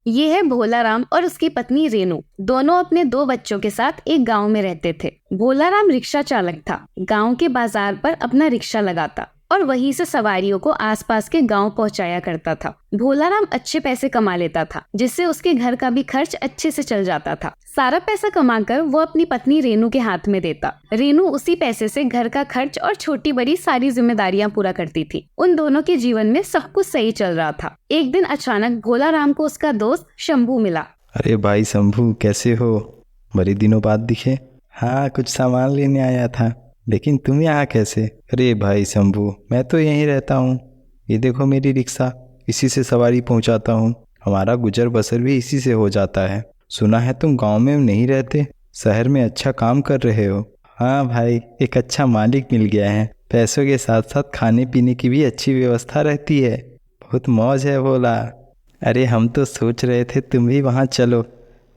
ये है भोलाराम और उसकी पत्नी रेनू। दोनों अपने 2 बच्चों के साथ एक गांव में रहते थे। भोलाराम रिक्शा चालक था। गांव के बाजार पर अपना रिक्शा लगाता और वहीं से सवारियों को आसपास के गांव पहुंचाया करता था। भोलाराम अच्छे पैसे कमा लेता था, जिससे उसके घर का भी खर्च अच्छे से चल जाता था। सारा पैसा कमाकर वो अपनी पत्नी रेनू के हाथ में देता। रेनू उसी पैसे से घर का खर्च और छोटी बड़ी सारी जिम्मेदारियां पूरा करती थी। उन दोनों के जीवन में सब कुछ सही चल रहा था। एक दिन अचानक भोलाराम को उसका दोस्त शंभू मिला। अरे भाई शंभू, कैसे हो? बड़े दिनों बाद दिखे। हाँ, कुछ सामान लेने आया था, लेकिन तुम यहाँ कैसे? अरे भाई शंभू, मैं तो यहीं रहता हूँ। ये देखो मेरी रिक्शा, इसी से सवारी पहुँचाता हूँ। हमारा गुजर बसर भी इसी से हो जाता है। सुना है तुम गांव में नहीं रहते, शहर में अच्छा काम कर रहे हो। हाँ भाई, एक अच्छा मालिक मिल गया है। पैसों के साथ साथ खाने पीने की भी अच्छी व्यवस्था रहती है। बहुत मौज है बोला। अरे हम तो सोच रहे थे तुम भी वहाँ चलो,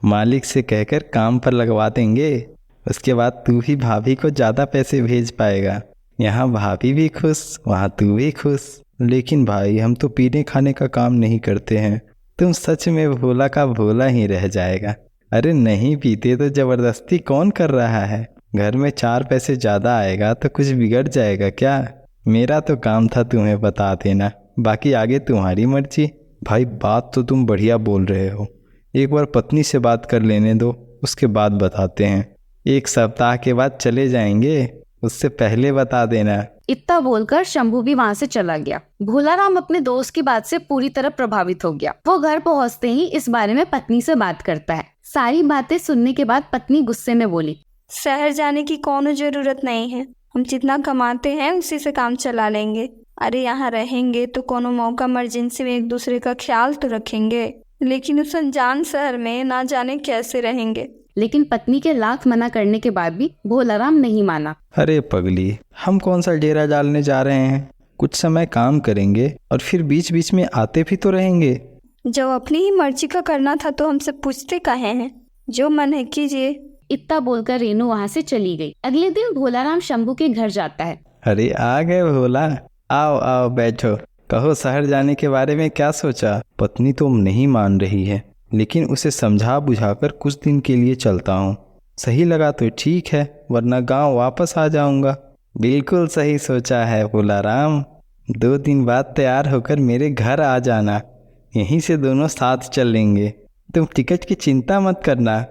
मालिक से कहकर काम पर लगवा देंगे। उसके बाद तू भी भाभी को ज़्यादा पैसे भेज पाएगा। यहाँ भाभी भी खुश, वहाँ तू भी खुश। लेकिन भाई, हम तो पीने खाने का काम नहीं करते हैं। तुम सच में भोला का भोला ही रह जाएगा। अरे नहीं पीते तो ज़बरदस्ती कौन कर रहा है? घर में 4 पैसे ज़्यादा आएगा तो कुछ बिगड़ जाएगा क्या? मेरा तो काम था तुम्हें बता देना, बाकी आगे तुम्हारी मर्जी। भाई बात तो तुम बढ़िया बोल रहे हो, एक बार पत्नी से बात कर लेने दो, उसके बाद बताते हैं। 1 सप्ताह के बाद चले जाएंगे, उससे पहले बता देना। इतना बोलकर शंभू भी वहाँ से चला गया। भोलाराम अपने दोस्त की बात से पूरी तरह प्रभावित हो गया। वो घर पहुँचते ही इस बारे में पत्नी से बात करता है। सारी बातें सुनने के बाद पत्नी गुस्से में बोली, शहर जाने की कोनो जरूरत नहीं है। हम जितना कमाते हैं उसी से काम चला लेंगे। अरे यहाँ रहेंगे तो कोनो मौका इमरजेंसी में एक दूसरे का ख्याल तो रखेंगे, लेकिन उस अनजान शहर में ना जाने कैसे रहेंगे। लेकिन पत्नी के लाख मना करने के बाद भी भोलाराम नहीं माना। अरे पगली, हम कौन सा डेरा डालने जा रहे हैं? कुछ समय काम करेंगे और फिर बीच बीच में आते भी तो रहेंगे। जब अपनी ही मर्जी का करना था तो हमसे पूछते काहे हैं? जो मन है कीजिए। इतना बोलकर रेनू वहाँ से चली गई। अगले दिन भोलाराम शंभू के घर जाता है। अरे आ गए भोला, आओ आओ बैठो। कहो, शहर जाने के बारे में क्या सोचा? पत्नी तो नहीं मान रही है, लेकिन उसे समझा बुझाकर कुछ दिन के लिए चलता हूँ। सही लगा तो ठीक है, वरना गांव वापस आ जाऊंगा। बिल्कुल सही सोचा है भोलाराम। 2 दिन बाद तैयार होकर मेरे घर आ जाना, यहीं से दोनों साथ चलेंगे। तुम टिकट की चिंता मत करना,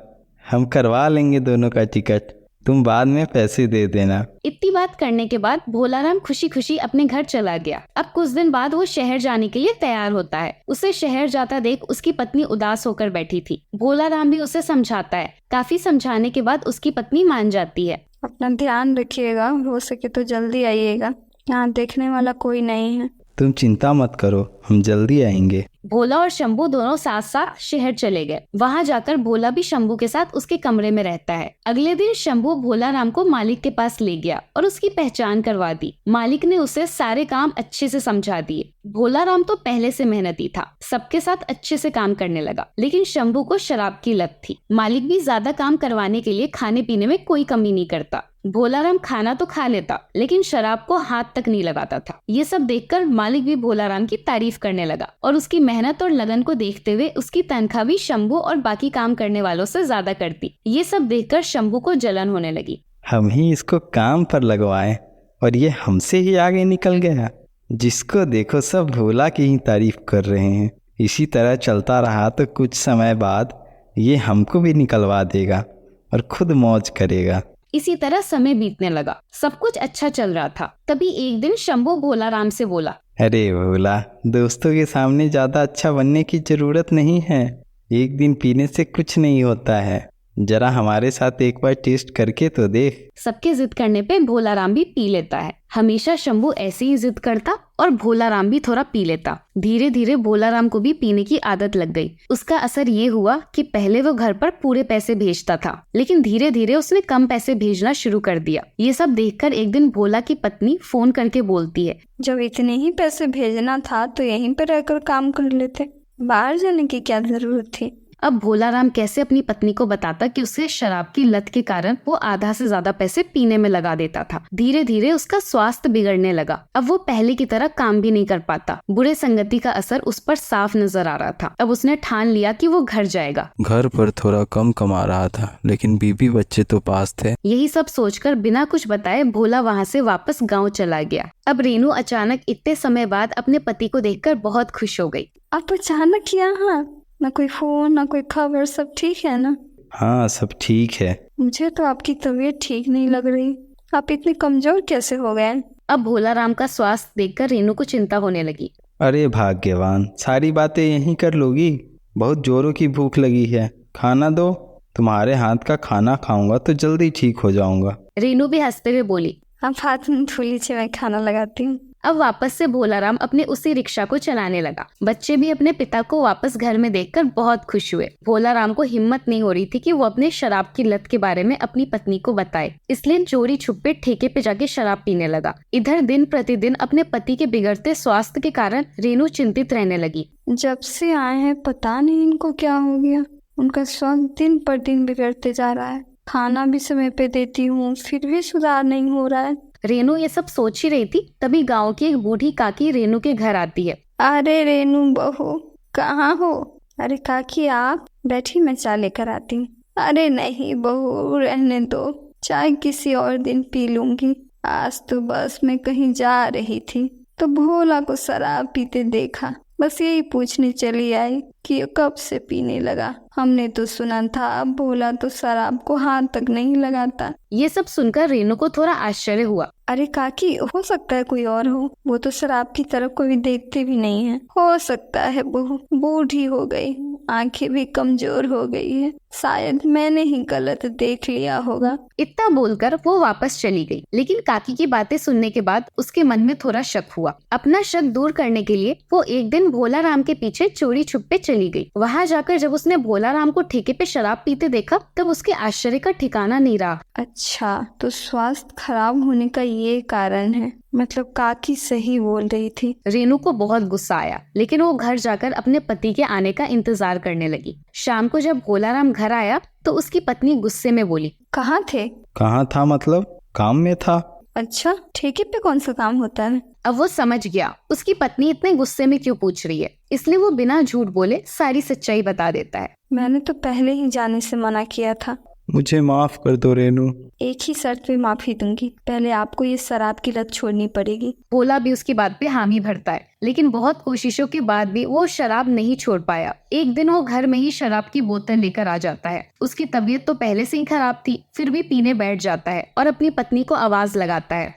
हम करवा लेंगे दोनों का टिकट। तुम बाद में पैसे दे देना। इतनी बात करने के बाद भोलाराम खुशी खुशी अपने घर चला गया। अब कुछ दिन बाद वो शहर जाने के लिए तैयार होता है। उसे शहर जाता देख उसकी पत्नी उदास होकर बैठी थी। भोलाराम भी उसे समझाता है। काफी समझाने के बाद उसकी पत्नी मान जाती है। अपना ध्यान रखिएगा, हो सके तो जल्दी आइएगा। यहाँ देखने वाला कोई नहीं है। तुम चिंता मत करो, हम जल्दी आएंगे। भोला और शंभू दोनों साथ साथ शहर चले गए। वहाँ जाकर भोला भी शंभू के साथ उसके कमरे में रहता है। अगले दिन शंभू भोलाराम को मालिक के पास ले गया और उसकी पहचान करवा दी। मालिक ने उसे सारे काम अच्छे से समझा दिए। भोलाराम तो पहले से मेहनती था, सबके साथ अच्छे से काम करने लगा। लेकिन शंभू को शराब की लत थी। मालिक भी ज्यादा काम करवाने के लिए खाने पीने में कोई कमी नहीं करता। भोलाराम खाना तो खा लेता, लेकिन शराब को हाथ तक नहीं लगाता था। ये सब देखकर मालिक भी भोलाराम की तारीफ करने लगा और उसकी मेहनत और लगन को देखते हुए उसकी तनख्वाह भी शंभू और बाकी काम करने वालों से ज्यादा करती। ये सब देखकर शंभू को जलन होने लगी। हम ही इसको काम पर लगवाएं और ये हमसे ही आगे निकल गया। जिसको देखो सब भोला की ही तारीफ कर रहे हैं। इसी तरह चलता रहा तो कुछ समय बाद ये हमको भी निकलवा देगा और खुद मौज करेगा। इसी तरह समय बीतने लगा। सब कुछ अच्छा चल रहा था। तभी एक दिन शंभू भोलाराम से बोला, अरे भोला, दोस्तों के सामने ज़्यादा अच्छा बनने की ज़रूरत नहीं है। एक दिन पीने से कुछ नहीं होता है, जरा हमारे साथ एक बार टेस्ट करके तो देख। सबके जिद करने पे भोलाराम भी पी लेता है। हमेशा शंभू ऐसे ही जिद करता और भोलाराम भी थोड़ा पी लेता। धीरे धीरे भोलाराम को भी पीने की आदत लग गई। उसका असर ये हुआ कि पहले वो घर पर पूरे पैसे भेजता था, लेकिन धीरे धीरे उसने कम पैसे भेजना शुरू कर दिया। ये सब देखकर एक दिन भोला की पत्नी फोन करके बोलती है, जब इतने ही पैसे भेजना था तो यहीं पर रहकर काम कर लेते, बाहर जाने की क्या जरूरत थी। अब भोला राम कैसे अपनी पत्नी को बताता कि उसे शराब की लत के कारण वो आधा से ज्यादा पैसे पीने में लगा देता था। धीरे धीरे उसका स्वास्थ्य बिगड़ने लगा। अब वो पहले की तरह काम भी नहीं कर पाता। बुरे संगति का असर उस पर साफ नजर आ रहा था। अब उसने ठान लिया कि वो घर जाएगा। घर पर थोड़ा कम कमा रहा था, लेकिन बीबी बच्चे तो पास थे। यही सब सोचकर बिना कुछ बताए भोला वहाँ से वापस गाँव चला गया। अब रेनू अचानक इतने समय बाद अपने पति को देखकर बहुत खुश हो गई। आप अचानक यहाँ, ना कोई फोन ना कोई खबर, सब ठीक है ना? हाँ, सब ठीक है। मुझे तो आपकी तबीयत ठीक नहीं लग रही। आप इतने कमजोर कैसे हो गए? अब भोला राम का स्वास्थ्य देखकर रेनू को चिंता होने लगी। अरे भाग्यवान, सारी बातें यहीं कर लोगी। बहुत जोरों की भूख लगी है, खाना दो। तुम्हारे हाथ का खाना खाऊंगा तो जल्दी ठीक हो जाऊंगा। रेनू भी हंसते हुए बोली, आप हाथ में धो लीजिए, मैं खाना लगाती हूँ। अब वापस से भोला राम अपने उसी रिक्शा को चलाने लगा। बच्चे भी अपने पिता को वापस घर में देखकर बहुत खुश हुए। भोला राम को हिम्मत नहीं हो रही थी कि वो अपने शराब की लत के बारे में अपनी पत्नी को बताए, इसलिए चोरी छुपे ठेके पे जाके शराब पीने लगा। इधर दिन प्रतिदिन अपने पति के बिगड़ते स्वास्थ्य के कारण रेनू चिंतित रहने लगी। जब से आए हैं पता नहीं इनको क्या हो गया। उनका स्वास्थ्य दिन पर दिन बिगड़ते जा रहा है। खाना भी समय पे देती हूँ, फिर भी सुधार नहीं हो रहा है। रेनू ये सब सोच ही रही थी, तभी गांव की एक बूढ़ी काकी रेनू के घर आती है। अरे रेनू बहू, कहाँ हो? अरे काकी आप बैठी, मैं चाय लेकर आती हूँ। अरे नहीं बहू, रहने दो, चाय किसी और दिन पी लूंगी। आज तो बस मैं कहीं जा रही थी तो भोला को शराब पीते देखा, बस यही पूछने चली आई कि ये कब से पीने लगा। हमने तो सुना था भोला तो शराब को हाथ तक नहीं लगाता। ये सब सुनकर रेनू को थोड़ा आश्चर्य हुआ। अरे काकी, हो सकता है कोई और हो, वो तो शराब की तरफ कोई देखते भी नहीं है। हो सकता है बहू बूढ़ी हो गई, आंखें भी कमजोर हो गई है, शायद मैंने ही गलत देख लिया होगा। इतना बोलकर वो वापस चली गई। लेकिन काकी की बातें सुनने के बाद उसके मन में थोड़ा शक हुआ। अपना शक दूर करने के लिए वो एक दिन भोला राम के पीछे चोरी छुपे चली गई। वहाँ जाकर जब उसने भोला राम को ठेके पे शराब पीते देखा, तब उसके आश्चर्य का ठिकाना नहीं रहा। अच्छा, तो स्वास्थ्य खराब होने का ये कारण है। मतलब काकी सही बोल रही थी। रेनू को बहुत गुस्सा आया, लेकिन वो घर जाकर अपने पति के आने का इंतजार करने लगी। शाम को जब भोला राम घर आया तो उसकी पत्नी गुस्से में बोली, कहाँ थे? कहाँ था मतलब? काम में था। अच्छा, ठेके पे कौन सा काम होता है? अब वो समझ गया उसकी पत्नी इतने गुस्से में क्यों पूछ रही है, इसलिए वो बिना झूठ बोले सारी सच्चाई बता देता है। मैंने तो पहले ही जाने से मना किया था। मुझे माफ कर दो रेनू। एक ही शर्त पे माफी दूंगी, पहले आपको ये शराब की लत छोड़नी पड़ेगी। भोला भी उसकी बात पे हामी भरता है, लेकिन बहुत कोशिशों के बाद भी वो शराब नहीं छोड़ पाया। एक दिन वो घर में ही शराब की बोतल लेकर आ जाता है। उसकी तबीयत तो पहले से ही खराब थी, फिर भी पीने बैठ जाता है और अपनी पत्नी को आवाज लगाता है,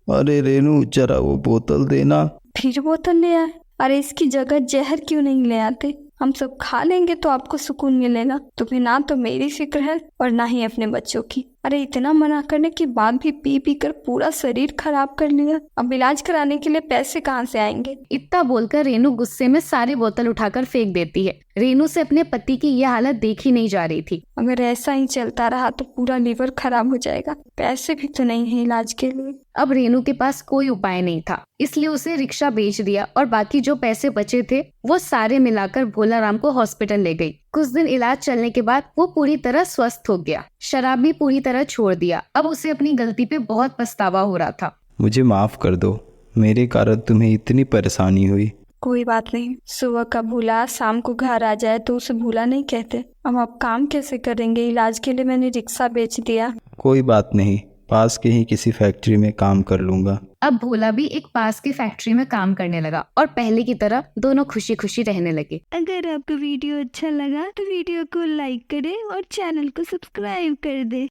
अरे रेनू, जरा वो बोतल देना। फिर बोतल ले आए? अरे इसकी जगह जहर क्यों नहीं ले आते? हम सब खा लेंगे तो आपको सुकून मिलेगा। तुम्हें ना तो मेरी फिक्र है और ना ही अपने बच्चों की। अरे इतना मना करने के बाद भी पी पी कर पूरा शरीर खराब कर लिया। अब इलाज कराने के लिए पैसे कहाँ से आएंगे? इतना बोलकर रेनू गुस्से में सारी बोतल उठाकर फेंक देती है। रेनू से अपने पति की यह हालत देखी नहीं जा रही थी। अगर ऐसा ही चलता रहा तो पूरा लीवर खराब हो जाएगा। पैसे भी तो नहीं है इलाज के लिए। अब रेनू के पास कोई उपाय नहीं था, इसलिए उसे रिक्शा बेच दिया और बाकी जो पैसे बचे थे वो सारे मिलाकर भोला राम को हॉस्पिटल ले गई। कुछ दिन इलाज चलने के बाद वो पूरी तरह स्वस्थ हो गया। शराब भी पूरी तरह छोड़ दिया। अब उसे अपनी गलती पे बहुत पछतावा हो रहा था। मुझे माफ कर दो, मेरे कारण तुम्हें इतनी परेशानी हुई। कोई बात नहीं, सुबह का भूला शाम को घर आ जाए तो उसे भूला नहीं कहते। अब आप काम कैसे करेंगे? इलाज के लिए मैंने रिक्शा बेच दिया। कोई बात नहीं, पास के ही किसी फैक्ट्री में काम कर लूंगा। अब भोला भी एक पास की फैक्ट्री में काम करने लगा और पहले की तरह दोनों खुशी खुशी रहने लगे। अगर आपको वीडियो अच्छा लगा तो वीडियो को लाइक करें और चैनल को सब्सक्राइब कर दें।